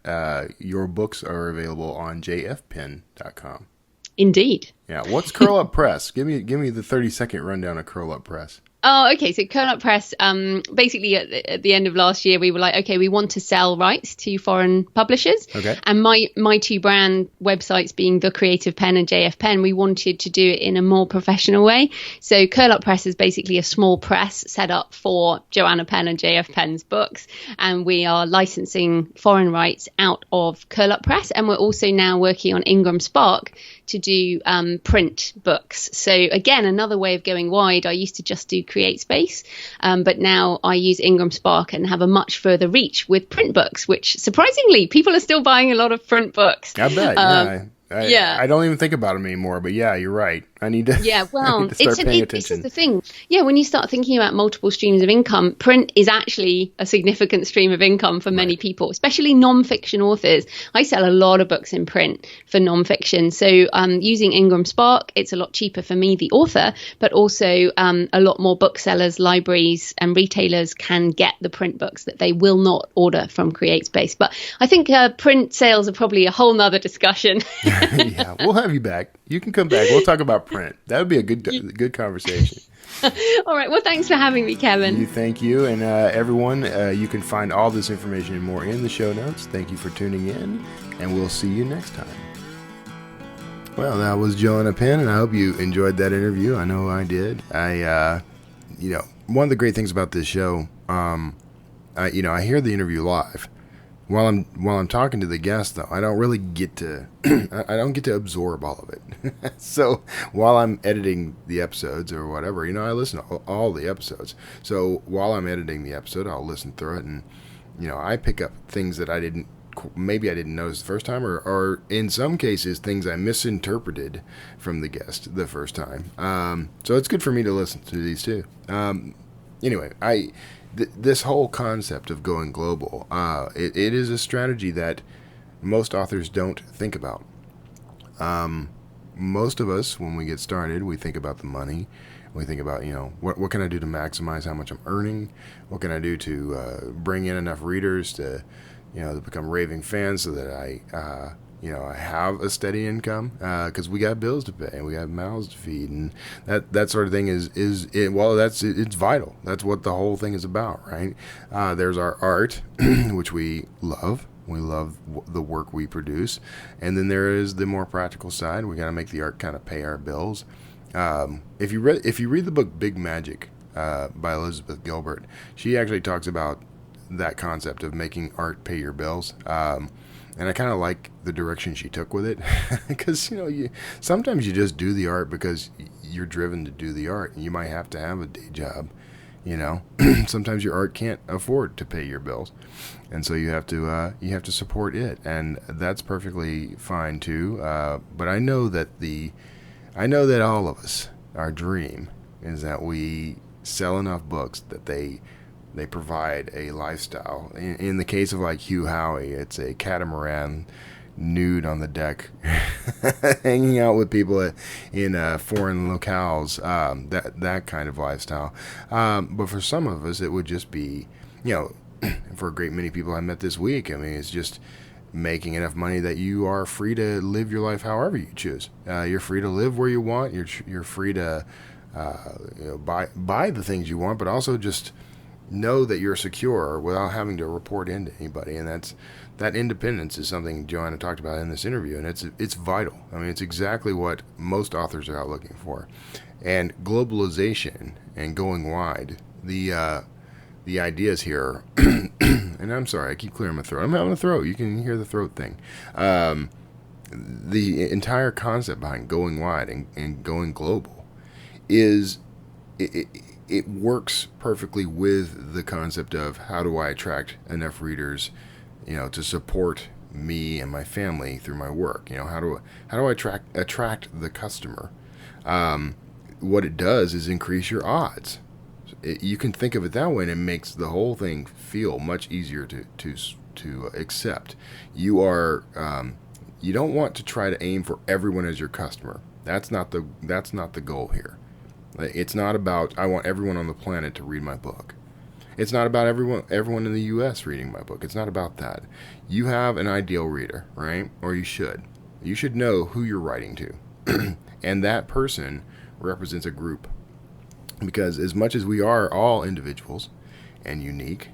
your books are available on jfpenn.com. Indeed. Yeah. What's Curl Up Press? Give me the 30-second rundown of Curl Up Press. Oh, okay. So Curl Up Press, basically at the end of last year, we were like, okay, we want to sell rights to foreign publishers. Okay. And my two brand websites being The Creative Penn and JF Penn, we wanted to do it in a more professional way. So Curl Up Press is basically a small press set up for Joanna Penn and JF Penn's books. And we are licensing foreign rights out of Curl Up Press. And we're also now working on Ingram Spark to do print books. So again, another way of going wide. I used to just do Create Space, but now I use Ingram Spark and have a much further reach with print books, which surprisingly people are still buying a lot of print books. I bet. I don't even think about them anymore, but yeah, you're right. I need to, yeah, well, I need to start paying attention. This is the thing. Yeah, when you start thinking about multiple streams of income, print is actually a significant stream of income for many people, especially non-fiction authors. I sell a lot of books in print for non-fiction. So using Ingram Spark, it's a lot cheaper for me, the author, but also a lot more booksellers, libraries and retailers can get the print books that they will not order from CreateSpace. But I think print sales are probably a whole nother discussion. Yeah, we'll have you back. You can come back. We'll talk about print. That would be a good conversation. All right. Well, thanks for having me, Kevin. Thank you. And everyone, you can find all this information and more in the show notes. Thank you for tuning in, and we'll see you next time. Well, that was Joanna Penn, and I hope you enjoyed that interview. I know I did. One of the great things about this show, I hear the interview live. While I'm talking to the guest, though, I don't really get to I don't get to absorb all of it. So while I'm editing the episodes or whatever, I listen to all the episodes. So while I'm editing the episode, I'll listen through it, and I pick up things that I didn't notice the first time, or in some cases things I misinterpreted from the guest the first time. So it's good for me to listen to these too. Anyway, this whole concept of going global, it is a strategy that most authors don't think about. Most of us, when we get started, we think about the money. We think about, what can I do to maximize how much I'm earning? What can I do to bring in enough readers to become raving fans so that I have a steady income, because we got bills to pay and we have mouths to feed, and that sort of thing it's vital. That's what the whole thing is about, right? There's our art, which we love. We love the work we produce, and then there is the more practical side. We got to make the art kind of pay our bills. If you read the book Big Magic by Elizabeth Gilbert, she actually talks about that concept of making art pay your bills. And I kind of like the direction she took with it, because sometimes you just do the art because you're driven to do the art, and you might have to have a day job. Sometimes your art can't afford to pay your bills, and so you have to support it, and that's perfectly fine too. But I know that all of us, our dream is that we sell enough books that they provide a lifestyle. In the case of like Hugh Howey, it's a catamaran nude on the deck, hanging out with people in foreign locales, that kind of lifestyle. But for some of us, it would just be, for a great many people I met this week, it's just making enough money that you are free to live your life however you choose. You're free to live where you want. You're free to buy the things you want, but also just know that you're secure without having to report into anybody. And that independence is something Joanna talked about in this interview, and it's vital. It's exactly what most authors are out looking for. And globalization and going wide, the ideas here, and I'm sorry, I keep clearing my throat. I'm having a throat. You can hear the throat thing. The entire concept behind going wide and going global is it works perfectly with the concept of how do I attract enough readers, to support me and my family through my work. How do I attract the customer? What it does is increase your odds. You can think of it that way, and it makes the whole thing feel much easier to accept. You are you don't want to try to aim for everyone as your customer. That's not the goal here. It's not about I want everyone on the planet to read my book. It's not about everyone in the U.S. reading my book. It's not about that. You have an ideal reader, right? Or you should. You should know who you're writing to. And that person represents a group. Because as much as we are all individuals and unique,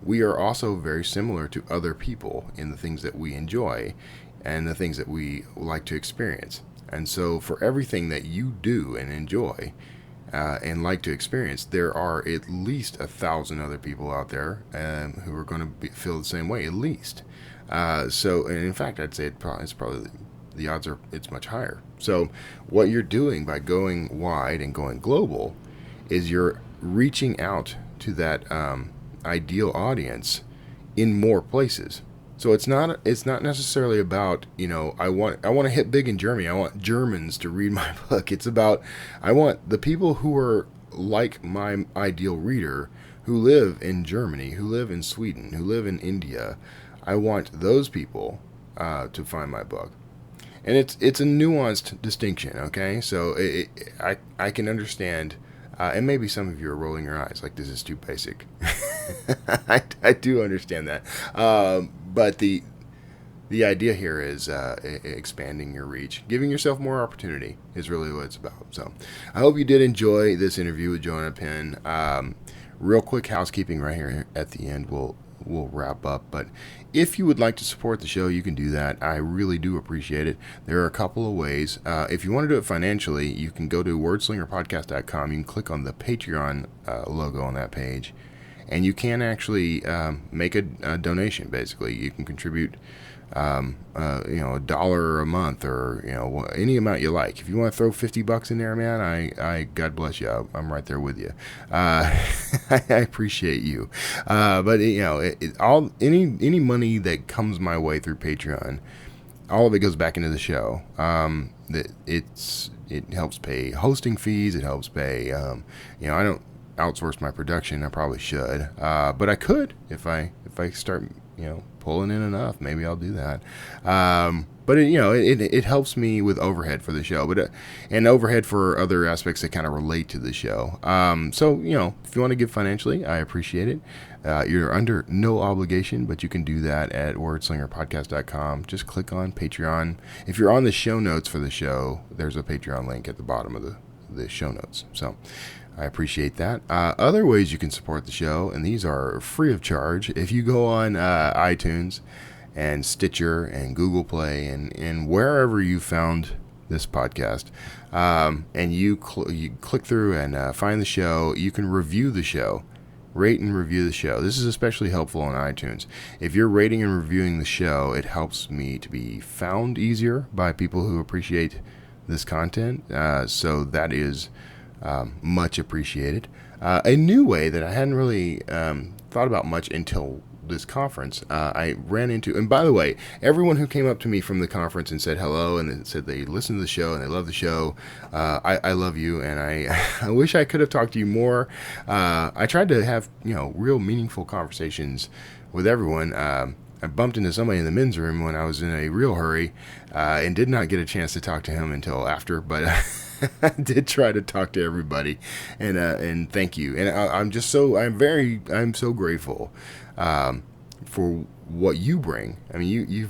we are also very similar to other people in the things that we enjoy and the things that we like to experience. And so for everything that you do and enjoy and like to experience, there are at least 1,000 other people out there who are going to feel the same way, at least. So, and in fact, I'd say it's probably the odds are it's much higher. So what you're doing by going wide and going global is you're reaching out to that ideal audience in more places. So it's not necessarily about, I want to hit big in Germany. I want Germans to read my book. It's about I want the people who are like my ideal reader, who live in Germany, who live in Sweden, who live in India. I want those people to find my book. And it's a nuanced distinction, okay? So I can understand, and maybe some of you are rolling your eyes like this is too basic. I do understand that. But the idea here is expanding your reach. Giving yourself more opportunity is really what it's about. So I hope you did enjoy this interview with Joanna Penn. Real quick housekeeping right here at the end. We'll wrap up. But if you would like to support the show, you can do that. I really do appreciate it. There are a couple of ways. If you want to do it financially, you can go to wordslingerpodcast.com. You can click on the Patreon logo on that page. And you can actually make a donation. Basically, you can contribute, $1 a month or any amount you like. If you want to throw $50 in there, man, I God bless you. I'm right there with you. I appreciate you. But any money that comes my way through Patreon, all of it goes back into the show. It helps pay hosting fees. It helps pay. I don't outsource my production. I probably should, but I could if I start pulling in enough. Maybe I'll do that. But it helps me with overhead for the show, but and overhead for other aspects that kind of relate to the show. So if you want to give financially, I appreciate it. You're under no obligation, but you can do that at wordslingerpodcast.com. Just click on Patreon. If you're on the show notes for the show, there's a Patreon link at the bottom of the show notes. So I appreciate that. Other ways you can support the show, and these are free of charge. If you go on iTunes and Stitcher and Google Play and wherever you found this podcast, and you click through and find the show, you can review the show. Rate and review the show. This is especially helpful on iTunes. If you're rating and reviewing the show, it helps me to be found easier by people who appreciate this content. So that is much appreciated. A new way that I hadn't really thought about much until this conference, I ran into, and by the way, everyone who came up to me from the conference and said hello and said they listened to the show and they love the show, I love you, and I wish I could have talked to you more. I tried to have real meaningful conversations with everyone. I bumped into somebody in the men's room when I was in a real hurry and did not get a chance to talk to him until after, but I did try to talk to everybody, and thank you. And I'm so grateful for what you bring. I mean,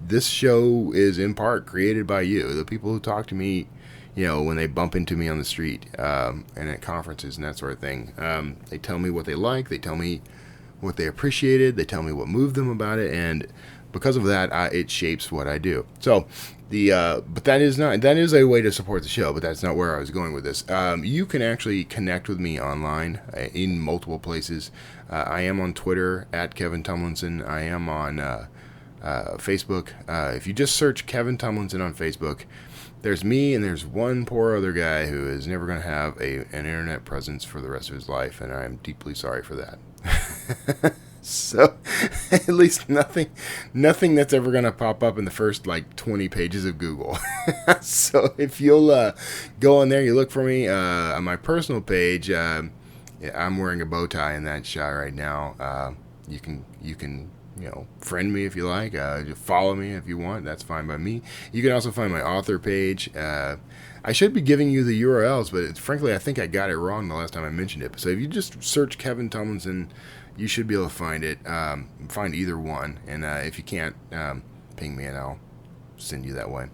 this show is in part created by you, the people who talk to me, when they bump into me on the street and at conferences and that sort of thing. They tell me what they like. They tell me what they appreciated. They tell me what moved them about it, and because of that, it shapes what I do. So but that is a way to support the show, but that's not where I was going with this. You can actually connect with me online in multiple places. I am on Twitter at Kevin Tomlinson. I am on Facebook. If you just search Kevin Tomlinson on Facebook, there's me and there's one poor other guy who is never going to have an internet presence for the rest of his life, and I'm deeply sorry for that. So, at least nothing that's ever going to pop up in the first 20 pages of Google. So if you'll go on there, you look for me on my personal page. I'm wearing a bow tie in that shot right now. You can friend me if you like. Follow me if you want. That's fine by me. You can also find my author page. I should be giving you the URLs, but frankly, I think I got it wrong the last time I mentioned it. So if you just search Kevin Tumlinson, you should be able to find it. Find either one. And if you can't, ping me and I'll send you that way.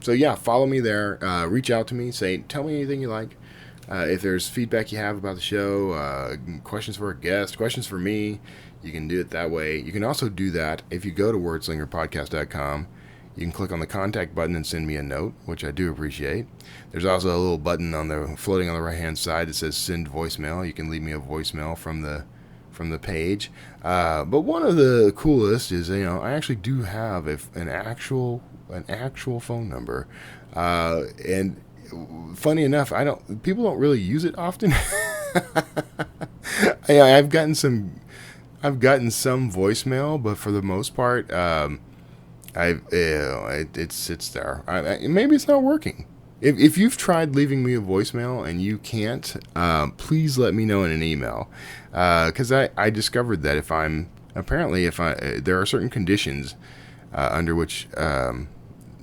So yeah, follow me there. Reach out to me. Tell me anything you like. If there's feedback you have about the show, questions for a guest, questions for me, you can do it that way. You can also do that if you go to wordslingerpodcast.com. You can click on the contact button and send me a note, which I do appreciate. There's also a little button floating on the right-hand side that says send voicemail. You can leave me a voicemail from the page. But one of the coolest is, I actually do have an actual phone number. And funny enough, people don't really use it often. I've gotten some voicemail, but for the most part, it sits there. Maybe it's not working. If you've tried leaving me a voicemail and you can't, please let me know in an email. Because I discovered that there are certain conditions under which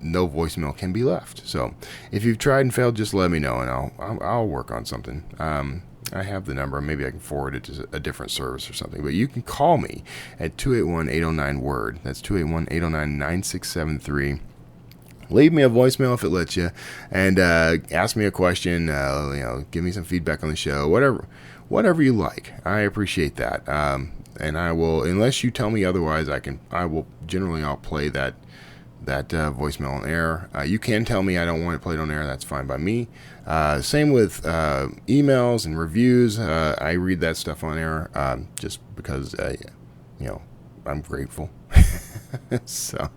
no voicemail can be left. So if you've tried and failed, just let me know and I'll work on something. I have the number. Maybe I can forward it to a different service or something. But you can call me at 281-809-WORD. That's 281-809-9673. Leave me a voicemail if it lets you, and ask me a question. Give me some feedback on the show. Whatever you like. I appreciate that. And I will, unless you tell me otherwise, I'll play that voicemail on air. You can tell me I don't want it played on air. That's fine by me. Same with emails and reviews. I read that stuff on air just because, I'm grateful. So,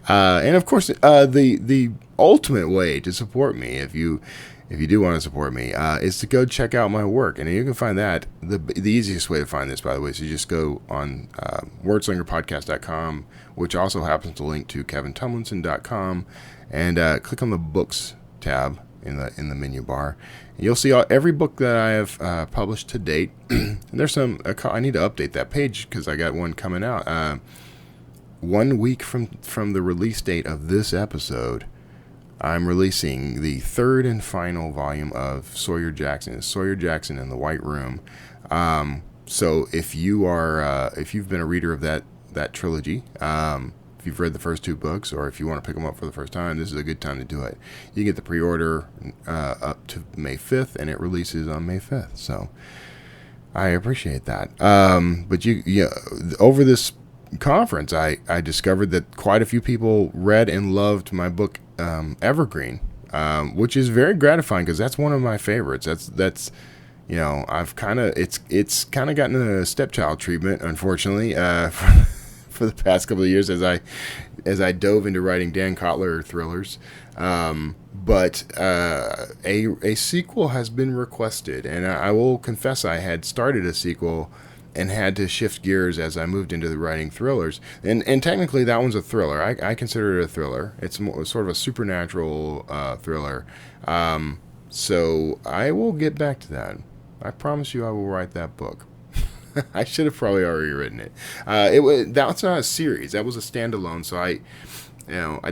and of course, the ultimate way to support me, if you do want to support me, is to go check out my work. And you can find that, the easiest way to find this, by the way, is you just go on wordslingerpodcast.com, which also happens to link to kevintumlinson.com, and click on the books tab in the menu bar. And you'll see every book that I have published to date. And there's I need to update that page because I got one coming out. 1 week from the release date of this episode, I'm releasing the third and final volume of Sawyer Jackson in the White Room. So if you've been a reader of that trilogy, if you've read the first two books, or if you want to pick them up for the first time, this is a good time to do it. You get the pre-order up to May 5th, and it releases on May 5th. So I appreciate that. But over this conference, I discovered that quite a few people read and loved my book Evergreen, which is very gratifying because that's one of my favorites. That's I've it's kind of gotten a stepchild treatment, unfortunately, for the past couple of years as I dove into writing Dan Kotler thrillers. But a sequel has been requested, and I will confess I had started a sequel and had to shift gears as I moved into the writing thrillers. And technically that one's a thriller. I consider it a thriller. It's sort of a supernatural thriller. So I will get back to that. I promise you I will write that book. I should have probably already written it. That's not a series. That was a standalone. So I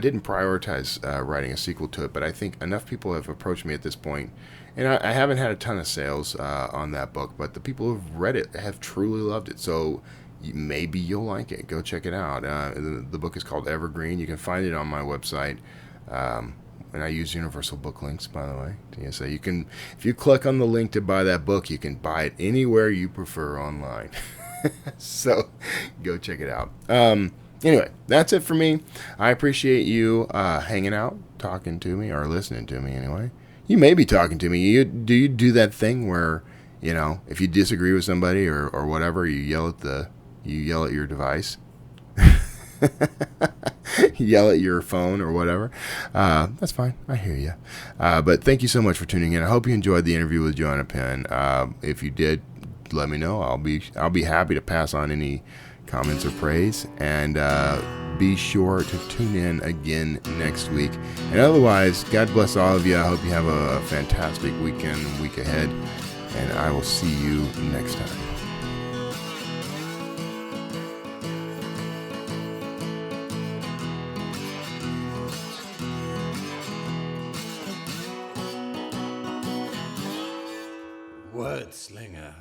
didn't prioritize writing a sequel to it, but I think enough people have approached me at this point, and I haven't had a ton of sales on that book, but the people who've read it have truly loved it. So maybe you'll like it. Go check it out. The book is called Evergreen. You can find it on my website. And I use universal book links, by the way. So you can, if you click on the link to buy that book, you can buy it anywhere you prefer online. So go check it out. Anyway, that's it for me. I appreciate you hanging out, talking to me, or listening to me anyway. You may be talking to me. Do you do that thing where, if you disagree with somebody or whatever, you yell at your device? Yell at your phone or whatever. That's fine. I hear you. But thank you so much for tuning in. I hope you enjoyed the interview with Joanna Penn. If you did, let me know. I'll be happy to pass on any comments or praise. And be sure to tune in again next week. And otherwise, God bless all of you. I hope you have a fantastic week ahead. And I will see you next time. Word slinger.